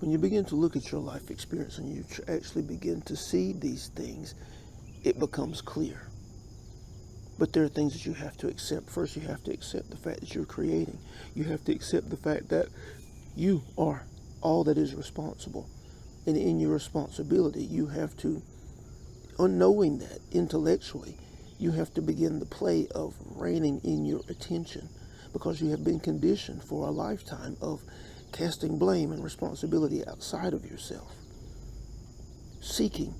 When you begin to look at your life experience and you actually begin to see these things, it becomes clear. But there are things that you have to accept. First, you have to accept the fact that you're creating. You have to accept the fact that you are all that is responsible. And in your responsibility, you have to, unknowing that intellectually, you have to begin the play of reining in your attention, because you have been conditioned for a lifetime of casting blame and responsibility outside of yourself, seeking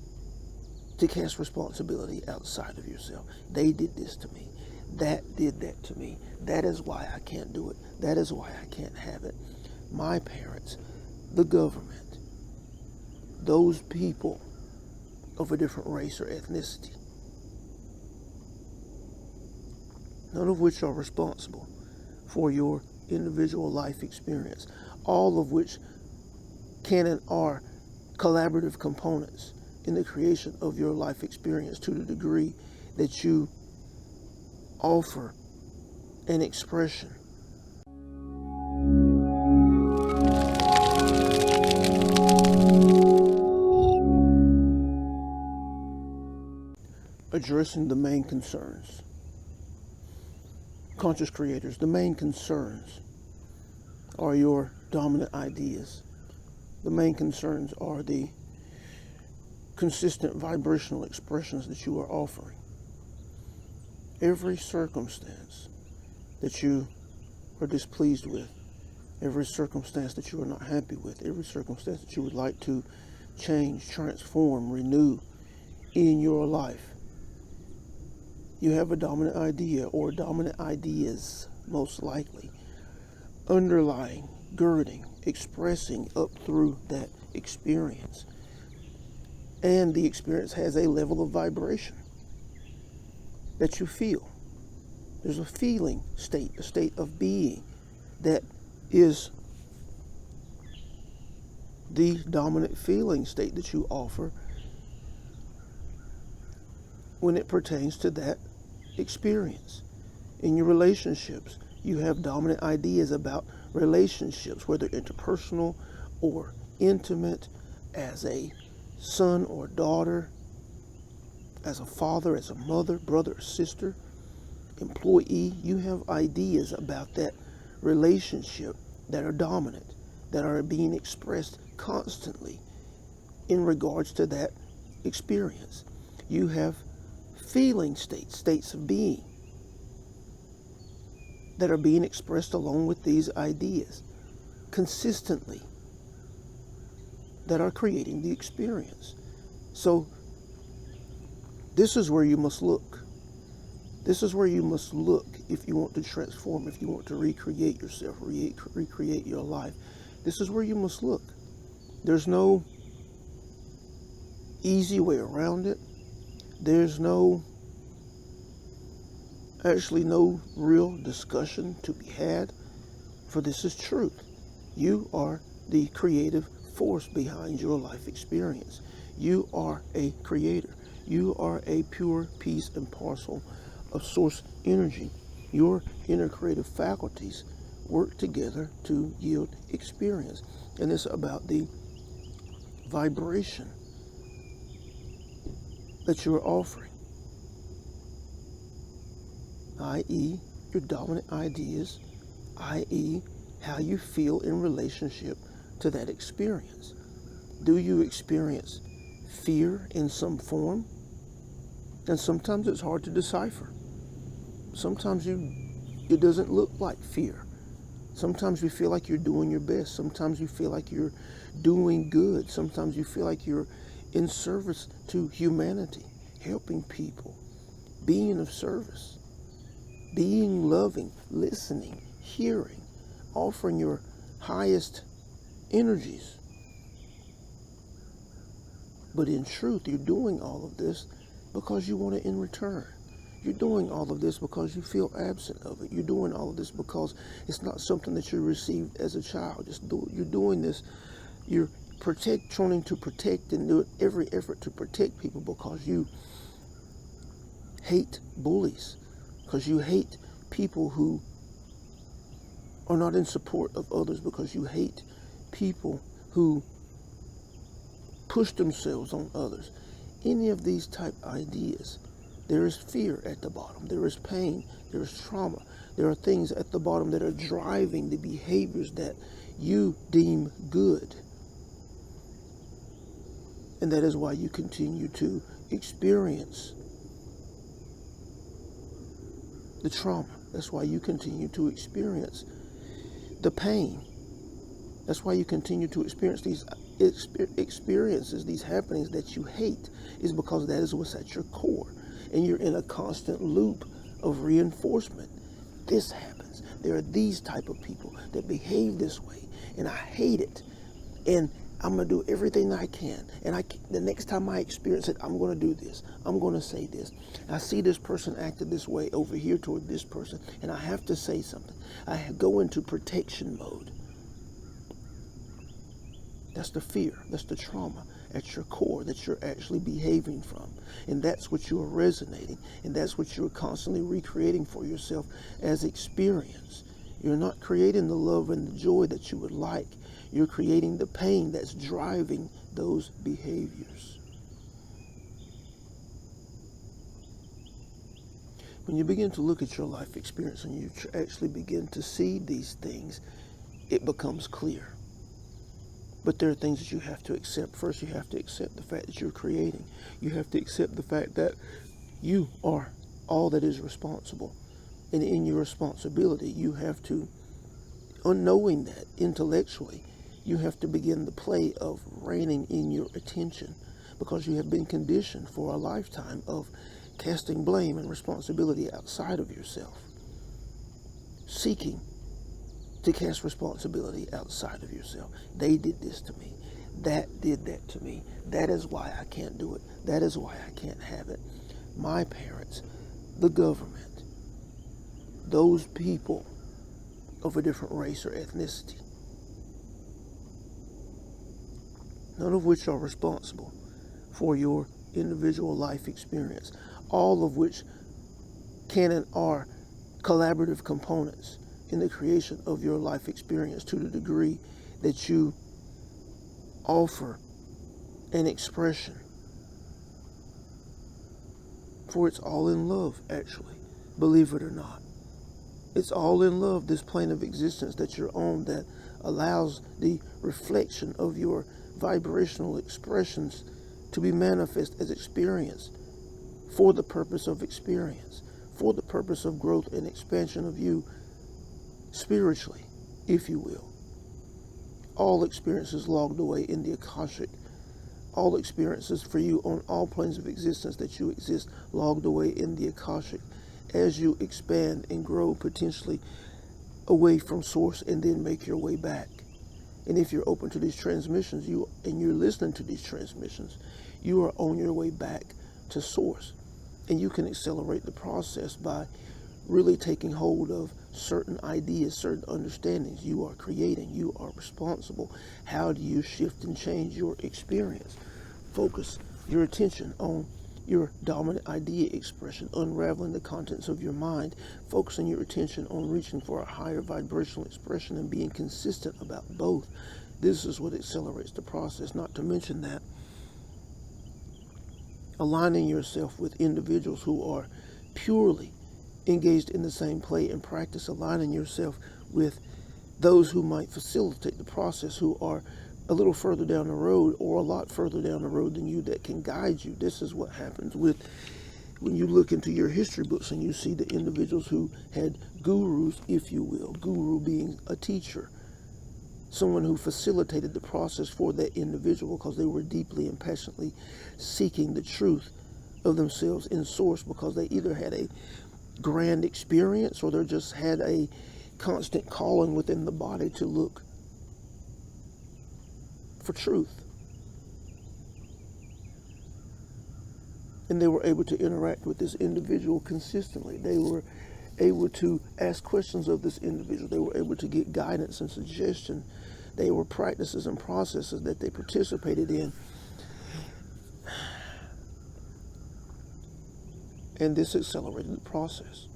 to cast responsibility outside of yourself. They did this to me. That did that to me. That is why I can't do it. That is why I can't have it. My parents, the government, those people of a different race or ethnicity, none of which are responsible for your individual life experience, all of which can and are collaborative components in the creation of your life experience to the degree that you offer an expression. Addressing the main concerns. Conscious creators, the main concerns are your dominant ideas. The main concerns are the consistent vibrational expressions that you are offering. Every circumstance that you are displeased with, every circumstance that you are not happy with, every circumstance that you would like to change, transform, renew in your life, you have a dominant idea or dominant ideas, most likely, underlying, girding, expressing up through that experience. And the experience has a level of vibration that you feel. There's a feeling state, a state of being that is the dominant feeling state that you offer when it pertains to that experience. In your relationships, you have dominant ideas about relationships, whether interpersonal or intimate, as a son or daughter, as a father, as a mother, brother or sister, employee. You have ideas about that relationship that are dominant, that are being expressed constantly in regards to that experience. You have feeling states, states of being that are being expressed along with these ideas consistently, that are creating the experience. So this is where you must look. This is where you must look if you want to transform, if you want to recreate yourself, recreate your life. This is where you must look. There's no easy way around it. There's no real discussion to be had, for this is truth. You are the creative force behind your life experience. You are a creator. You are a pure piece and parcel of source energy. Your inner creative faculties work together to yield experience. And it's about the vibration that you're offering, i.e. your dominant ideas, i.e. how you feel in relationship to that experience. Do you experience fear in some form? And sometimes it's hard to decipher. Sometimes it doesn't look like fear. Sometimes you feel like you're doing your best. Sometimes you feel like you're doing good. Sometimes you feel like you're in service to humanity, helping people, being of service, being loving, listening, hearing, offering your highest energies. But in truth, you're doing all of this because you want it in return. You're doing all of this because you feel absent of it. You're doing all of this because it's not something that you received as a child. You're doing this. You're trying to protect and do every effort to protect people because you hate bullies, because you hate people who are not in support of others, because you hate people who push themselves on others. Any of these type ideas, there is fear at the bottom. There is pain. There is trauma. There are things at the bottom that are driving the behaviors that you deem good. And that is why you continue to experience the trauma. That's why you continue to experience the pain. That's why you continue to experience these experiences, these happenings that you hate, is because that is what's at your core. And you're in a constant loop of reinforcement. This happens. There are these type of people that behave this way, and I hate it. And I'm going to do everything I can. And the next time I experience it, I'm going to do this. I'm going to say this. I see this person acted this way over here toward this person, and I have to say something. I go into protection mode. That's the fear. That's the trauma at your core that you're actually behaving from. And that's what you are resonating. And that's what you're constantly recreating for yourself as experience. You're not creating the love and the joy that you would like. You're creating the pain that's driving those behaviors. When you begin to look at your life experience and you actually begin to see these things, it becomes clear. But there are things that you have to accept. First, you have to accept the fact that you're creating. You have to accept the fact that you are all that is responsible. And in your responsibility, you have to, unknowing that intellectually, you have to begin the play of reining in your attention, because you have been conditioned for a lifetime of casting blame and responsibility outside of yourself, seeking to cast responsibility outside of yourself. They did this to me. That did that to me. That is why I can't do it. That is why I can't have it. My parents, the government, those people of a different race or ethnicity, none of which are responsible for your individual life experience, all of which can and are collaborative components in the creation of your life experience to the degree that you offer an expression. For it's all in love, actually, believe it or not. It's all in love, this plane of existence that you're on, that allows the reflection of your vibrational expressions to be manifest as experience for the purpose of experience, for the purpose of growth and expansion of you spiritually, if you will. All experiences logged away in the Akashic, all experiences for you on all planes of existence that you exist logged away in the Akashic as you expand and grow potentially away from source and then make your way back. And if you're open to these transmissions, and you're listening to these transmissions, you are on your way back to source. And you can accelerate the process by really taking hold of certain ideas, certain understandings. You are creating, you are responsible. How do you shift and change your experience? Focus your attention on your dominant idea expression, unraveling the contents of your mind, focusing your attention on reaching for a higher vibrational expression and being consistent about both. This is what accelerates the process, not to mention that aligning yourself with individuals who are purely engaged in the same play and practice, aligning yourself with those who might facilitate the process, who are a little further down the road or a lot further down the road than you, that can guide you. This is what happens when you look into your history books and you see the individuals who had gurus, if you will, guru being a teacher, someone who facilitated the process for that individual because they were deeply and passionately seeking the truth of themselves in source, because they either had a grand experience or they just had a constant calling within the body to look for truth. And they were able to interact with this individual consistently. They were able to ask questions of this individual. They were able to get guidance and suggestion. They were practices and processes that they participated in. And this accelerated the process.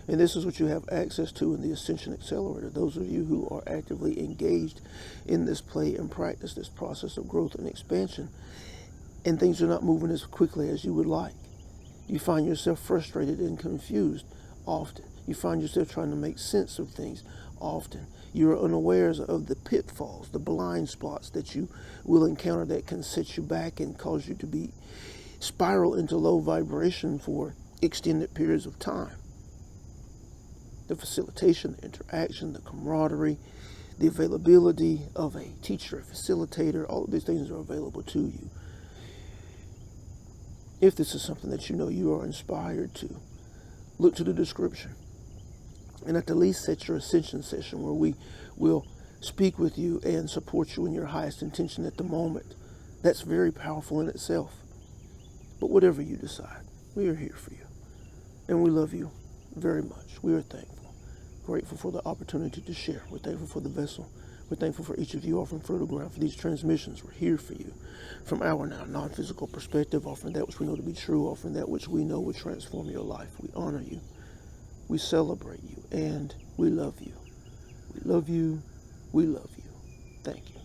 And this is what you have access to in the Ascension Accelerator. Those of you who are actively engaged in this play and practice, this process of growth and expansion, and things are not moving as quickly as you would like. You find yourself frustrated and confused often. You find yourself trying to make sense of things often. You're unawares of the pitfalls, the blind spots that you will encounter that can set you back and cause you to spiral into low vibration for extended periods of time. The facilitation, the interaction, the camaraderie, the availability of a teacher, a facilitator, all of these things are available to you. If this is something that you know you are inspired to, look to the description. And at the least set your ascension session where we will speak with you and support you in your highest intention at the moment. That's very powerful in itself. But whatever you decide, we are here for you. And we love you very much. We are thankful, grateful for the opportunity to share. We're thankful for the vessel. We're thankful for each of you offering fertile ground for these transmissions. We're here for you from our now non-physical perspective, offering that which we know to be true, offering that which we know will transform your life. We honor you. We celebrate you, and we love you. We love you. We love you. Thank you.